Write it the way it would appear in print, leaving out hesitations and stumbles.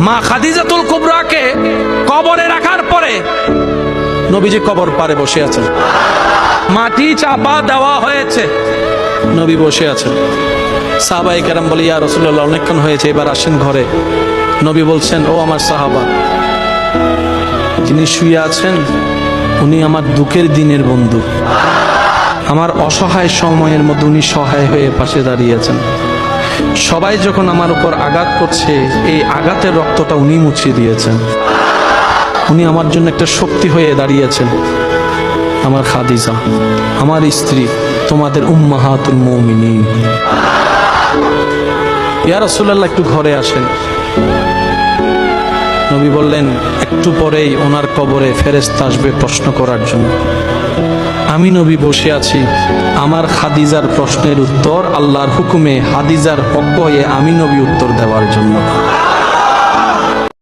মা খাদিজাতুল কুবরাকে কবরে রাখার পরে নবীজি কবর পারে বসে আছেন, মাটি চাপা দেওয়া হয়েছে, নবী বসে আছেন। সাহাবায়ে কেরাম বলে, ইয়া রাসূলুল্লাহ, অনেকক্ষণ হয়েছে, এবার আসেন ঘরে। নবী বলছেন, ও আমার সাহাবা, যিনি শুয়ে আছেন উনি আমার দুঃখের দিনের বন্ধু, আমার অসহায় সময়ের মধ্যে উনি সহায় হয়ে পাশে দাঁড়িয়েছেন। সবাই যখন আমার উপর আঘাত করছে, এই আঘাতের রক্তটা উনি মুছিয়ে দিয়েছেন, উনি আমার জন্য একটা শক্তি হয়ে দাঁড়িয়েছেন। আমার খাদিজা, আমার স্ত্রী, তোমাদের উম্মাহাতুল মুমিনিন। ইয়া রাসূলুল্লাহ, একটু ঘরে আসেন। নবী বললেন, একটু পরেই ওনার কবরে ফেরেশতা আসবে প্রশ্ন করার জন্য। আমি নবী বসে আছি, আমার খাদিজার প্রশ্নের উত্তর আল্লাহর হুকুমে হাদিজার পক্ষ হয়ে আমি নবী উত্তর দেওয়ার জন্য।